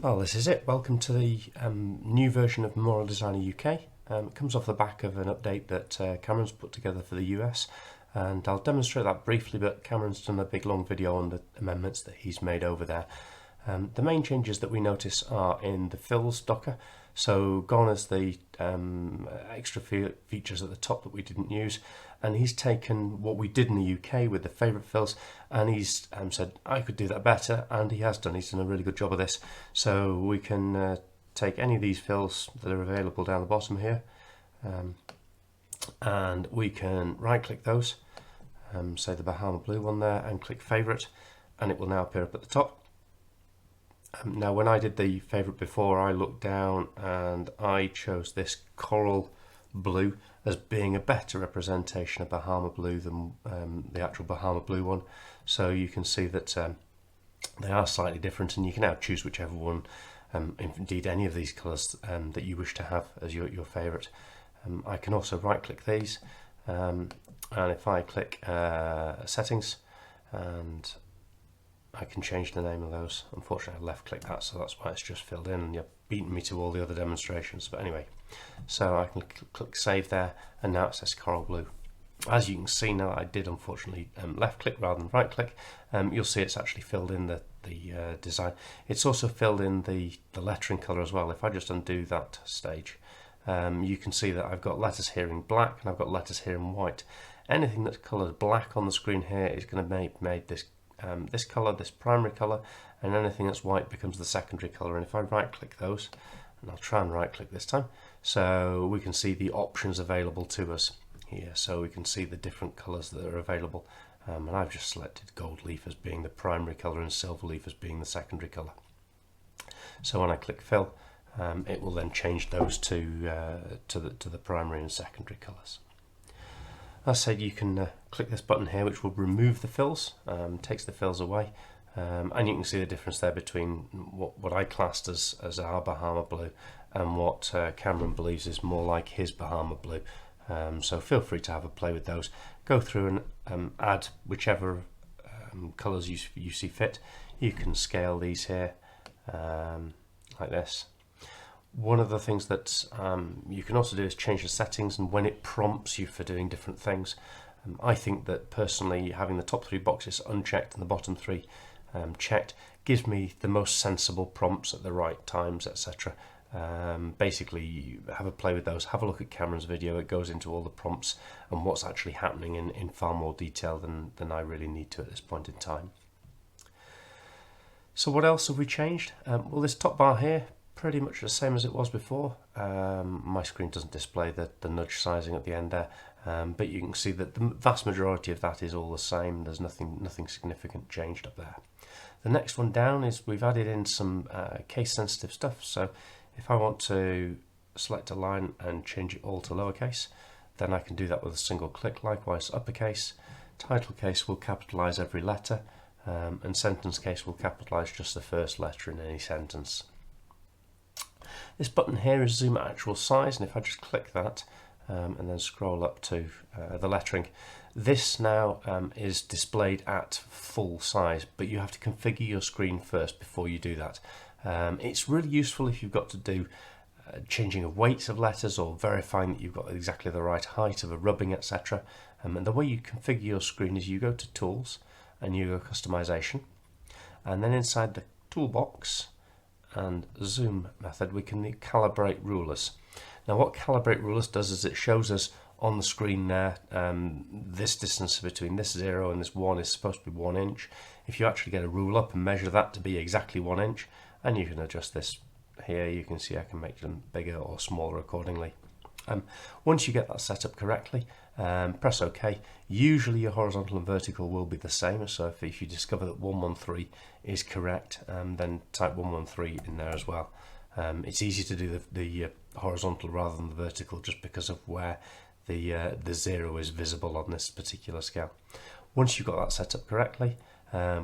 Well, this is it. Welcome to the new version of Memorial Designer UK. It comes off the back of an update that Cameron's put together for the US, and I'll demonstrate that briefly, but Cameron's done a big long video on the amendments that he's made over there. The main changes that we notice are in the fills docker. So gone is the extra features at the top that we didn't use, and he's taken what we did in the UK with the favourite fills, and he's said I could do that better, and he has done. He's done a really good job of this. So we can take any of these fills that are available down the bottom here, and we can right click those, say the Bahama blue one there, and click favourite, and it will now appear up at the top. Now when I did the favourite before, I looked down and I chose this coral blue as being a better representation of Bahama blue than the actual Bahama blue one. So you can see that they are slightly different, and you can now choose whichever one, indeed any of these colours that you wish to have as your favourite. I can also right click these, and if I click settings, and I can change the name of those. Unfortunately I left click that, so that's why it's just filled in, and you're beating me to all the other demonstrations. But anyway, so I can click save there, and now it says coral blue. As you can see now, I did unfortunately left click rather than right click. You'll see it's actually filled in the design. It's also filled in the lettering colour as well. If I just undo that stage, you can see that I've got letters here in black and I've got letters here in white. Anything that's coloured black on the screen here is going to make this this colour, this primary colour, and anything that's white becomes the secondary colour. And if I right click those, and I'll try and right click this time, so we can see the options available to us here. So we can see the different colours that are available, and I've just selected gold leaf as being the primary colour and silver leaf as being the secondary colour. So when I click fill, it will then change those to the primary and secondary colours. As I said, you can click this button here, which will remove the fills, takes the fills away, and you can see the difference there between what I classed as our Bahama blue and what Cameron believes is more like his Bahama blue. So feel free to have a play with those. Go through and add whichever colours you see fit. You can scale these here like this. One of the things that you can also do is change the settings and when it prompts you for doing different things. I think that personally having the top three boxes unchecked and the bottom three checked gives me the most sensible prompts at the right times, etc. Basically have a play with those, have a look at Cameron's video. It goes into all the prompts and what's actually happening in far more detail than I really need to at this point in time. So what else have we changed? Well, this top bar here, pretty much the same as it was before. My screen doesn't display the nudge sizing at the end there, but you can see that the vast majority of that is all the same. There's nothing significant changed up there. The next one down is we've added in some case sensitive stuff. So if I want to select a line and change it all to lowercase, then I can do that with a single click. Likewise, uppercase, title case will capitalize every letter, and sentence case will capitalize just the first letter in any sentence. This button here is zoom at actual size, and if I just click that and then scroll up to the lettering, this now is displayed at full size, but you have to configure your screen first before you do that. It's really useful if you've got to do changing of weights of letters or verifying that you've got exactly the right height of a rubbing, etc. And the way you configure your screen is you go to Tools and you go Customization, and then inside the toolbox and zoom method we can calibrate rulers. Now what calibrate rulers does is it shows us on the screen there this distance between this 0 and this 1 is supposed to be 1 inch. If you actually get a rule up and measure that to be exactly 1 inch, and you can adjust this here, you can see I can make them bigger or smaller accordingly. Once you get that set up correctly, press OK. Usually your horizontal and vertical will be the same, so if you discover that 113 is correct, then type 113 in there as well. It's easy to do the horizontal rather than the vertical just because of where the 0 is visible on this particular scale. Once you've got that set up correctly,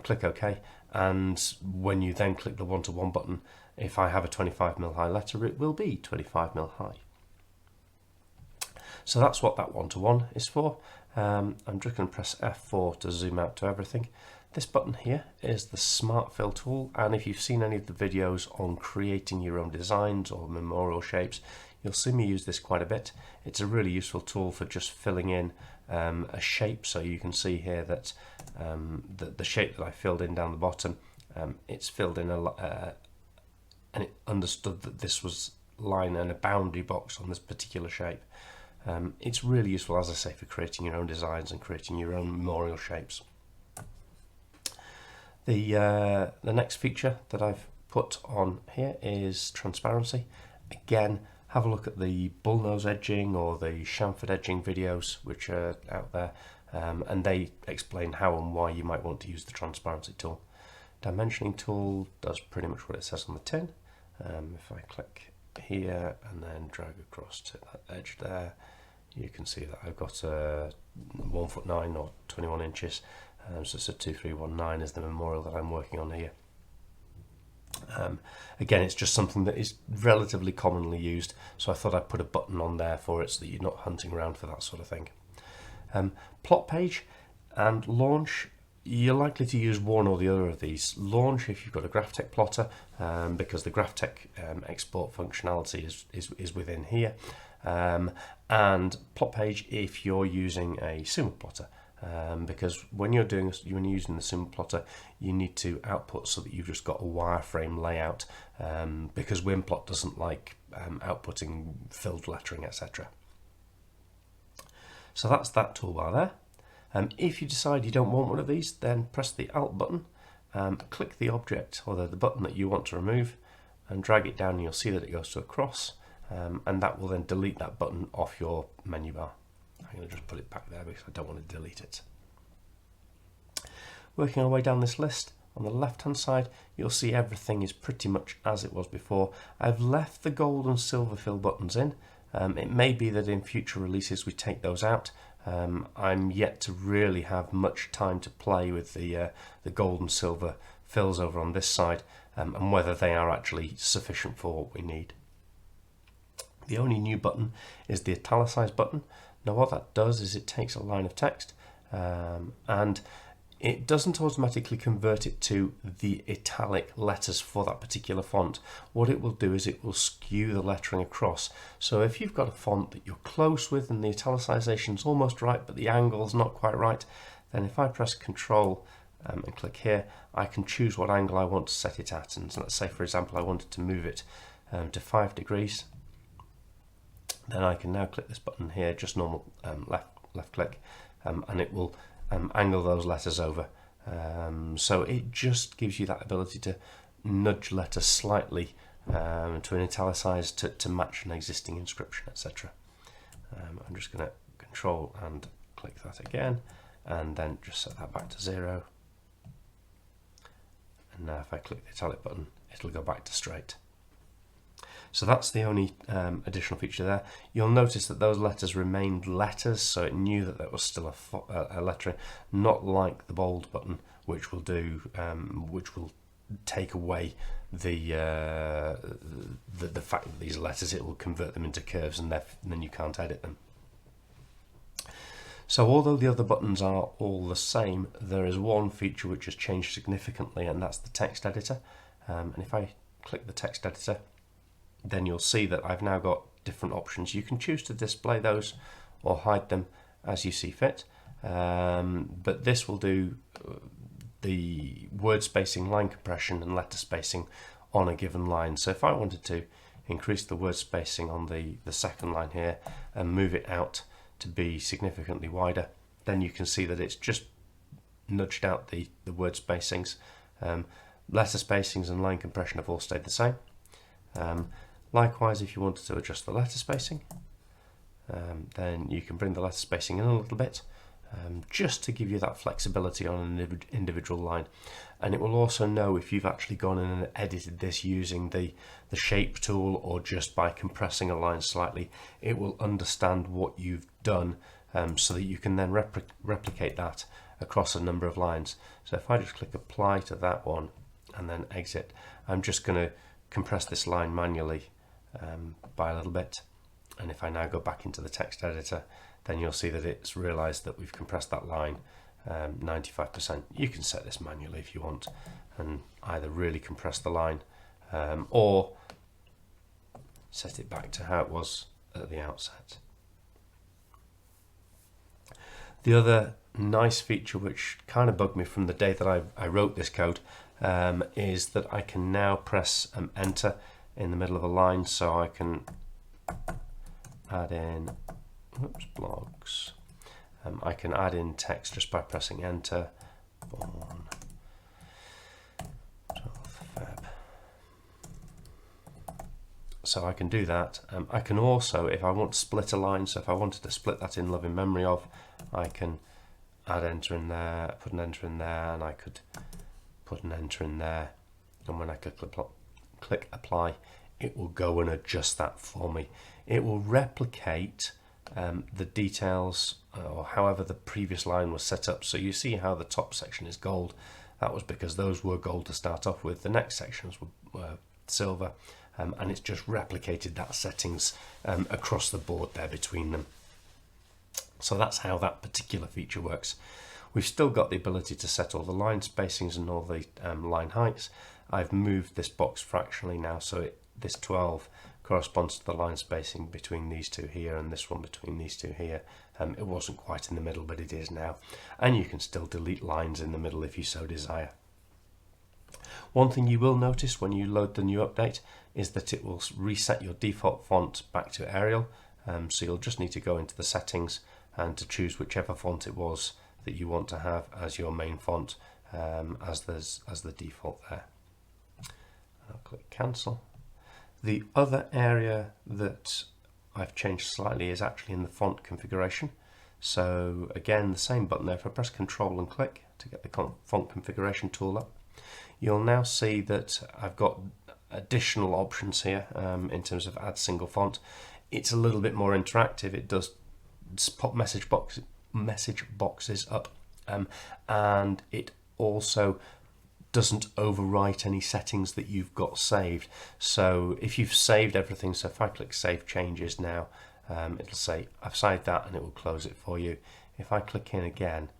click OK, and when you then click the 1-to-1 button, if I have a 25mm high letter, it will be 25mm high. So that's what that 1-to-1 is for. I'm just going to press F4 to zoom out to everything. This button here is the Smart Fill tool, and if you've seen any of the videos on creating your own designs or memorial shapes, you'll see me use this quite a bit. It's a really useful tool for just filling in a shape. So you can see here that the shape that I filled in down the bottom, it's filled in and it understood that this was line and a boundary box on this particular shape. It's really useful, as I say, for creating your own designs and creating your own memorial shapes. The next feature that I've put on here is transparency. Again, have a look at the bullnose edging or the chamfered edging videos which are out there, and they explain how and why you might want to use the transparency tool. Dimensioning tool does pretty much what it says on the tin. If I click here and then drag across to that edge there, you can see that I've got a 1'9" or 21 inches. So it's a 2319 is the memorial that I'm working on here. Again, it's just something that is relatively commonly used, so I thought I'd put a button on there for it so that you're not hunting around for that sort of thing. Plot page and launch, you're likely to use one or the other of these. Launch if you've got a GraphTech plotter, because the GraphTech export functionality is within here, and plot page if you're using a Sumo plotter. Because when you're using the Sumo plotter, you need to output so that you've just got a wireframe layout, because WinPlot doesn't like outputting filled lettering, etc. So that's that toolbar there. If you decide you don't want one of these, then press the Alt button, click the object or the button that you want to remove, and drag it down, and you'll see that it goes to a cross, and that will then delete that button off your menu bar. I'm going to just put it back there because I don't want to delete it. Working our way down this list, on the left hand side you'll see everything is pretty much as it was before. I've left the gold and silver fill buttons in. It may be that in future releases we take those out. I'm yet to really have much time to play with the gold and silver fills over on this side, and whether they are actually sufficient for what we need. The only new button is the italicize button. Now what that does is it takes a line of text, and it doesn't automatically convert it to the italic letters for that particular font. What it will do is it will skew the lettering across. So if you've got a font that you're close with and the italicization is almost right but the angle's not quite right, then if I press Control and click here, I can choose what angle I want to set it at. And so let's say, for example, I wanted to move it to 5 degrees. Then I can now click this button here, just normal left click, and it will angle those letters over. So it just gives you that ability to nudge letters slightly to an italicized to match an existing inscription, etc. I'm just going to Control and click that again, and then just set that back to 0. And now if I click the italic button, it'll go back to straight. So that's the only additional feature there. You'll notice that those letters remained letters, so it knew that that was still a lettering, not like the bold button, which will take away the fact that these letters, it will convert them into curves, and then you can't edit them. So although the other buttons are all the same, there is one feature which has changed significantly, and that's the text editor. And if I click the text editor, then you'll see that I've now got different options. You can choose to display those or hide them as you see fit, but this will do the word spacing, line compression and letter spacing on a given line. So if I wanted to increase the word spacing on the second line here and move it out to be significantly wider, then you can see that it's just nudged out the word spacings. Letter spacings and line compression have all stayed the same. Likewise, if you wanted to adjust the letter spacing, then you can bring the letter spacing in a little bit, just to give you that flexibility on an individual line. And it will also know if you've actually gone in and edited this using the shape tool or just by compressing a line slightly. It will understand what you've done, so that you can then replicate that across a number of lines. So if I just click apply to that one and then exit, I'm just going to compress this line manually by a little bit, and if I now go back into the text editor, then you'll see that it's realized that we've compressed that line 95%. You can set this manually if you want and either really compress the line or set it back to how it was at the outset. The other nice feature which kind of bugged me from the day that I wrote this code is that I can now press enter in the middle of a line, so I can add in blogs. I can add in text just by pressing enter. Born 12th Feb. So I can do that. I can also, if I want to split a line, so if I wanted to split that in loving memory of, I can add enter in there, put an enter in there, and I could put an enter in there. And when I click apply, it will go and adjust that for me. It will replicate the details or however the previous line was set up. So you see how the top section is gold. That was because those were gold to start off with. The next sections were silver, and it's just replicated that settings across the board there between them. So that's how that particular feature works. We've still got the ability to set all the line spacings and all the line heights. I've moved this box fractionally now, so this 12 corresponds to the line spacing between these two here and this one between these two here. It wasn't quite in the middle, but it is now. And you can still delete lines in the middle if you so desire. One thing you will notice when you load the new update is that it will reset your default font back to Arial. So you'll just need to go into the settings and to choose whichever font it was that you want to have as your main font as the default there. I'll click cancel. The other area that I've changed slightly is actually in the font configuration. So again, the same button there. If I press Control and click to get the font configuration tool up, you'll now see that I've got additional options here in terms of add single font. It's a little bit more interactive. It does pop message boxes up, and it also doesn't overwrite any settings that you've got saved. So if you've saved everything, so if I click Save Changes now, it'll say I've saved that and it will close it for you. If I click in again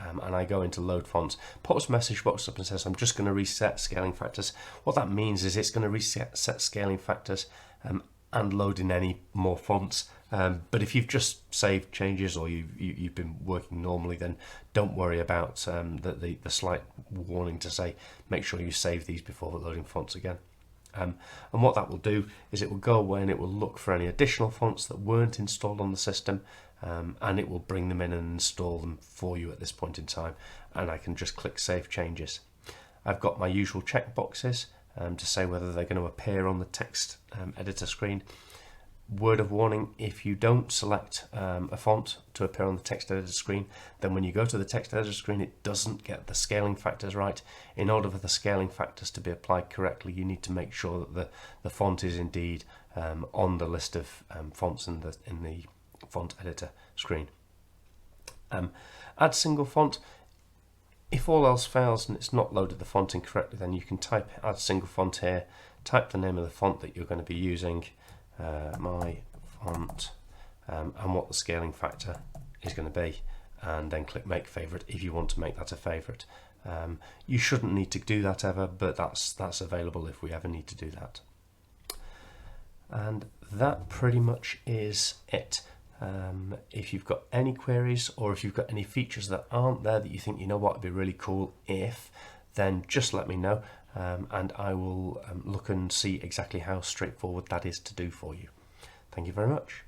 and I go into Load Fonts, pops message box up and says I'm just going to reset scaling factors. What that means is it's going to reset scaling factors and load in any more fonts. But if you've just saved changes or you've been working normally, then don't worry about the slight warning to say make sure you save these before loading fonts again. And what that will do is it will go away and it will look for any additional fonts that weren't installed on the system, and it will bring them in and install them for you at this point in time, and I can just click Save Changes. I've got my usual checkboxes to say whether they're going to appear on the text editor screen. Word of warning, if you don't select a font to appear on the text editor screen, then when you go to the text editor screen it doesn't get the scaling factors right. In order for the scaling factors to be applied correctly, you need to make sure that the font is indeed on the list of fonts in the font editor screen. Add single font. If all else fails and it's not loaded the font incorrectly, then you can type add single font here, type the name of the font that you're going to be using, my font, and what the scaling factor is going to be, and then click make favorite if you want to make that a favorite. You shouldn't need to do that ever, but that's available if we ever need to do that. And that pretty much is it. If you've got any queries or if you've got any features that aren't there that you think, you know what, it'd be really cool if, then just let me know, and I will look and see exactly how straightforward that is to do for you. Thank you very much.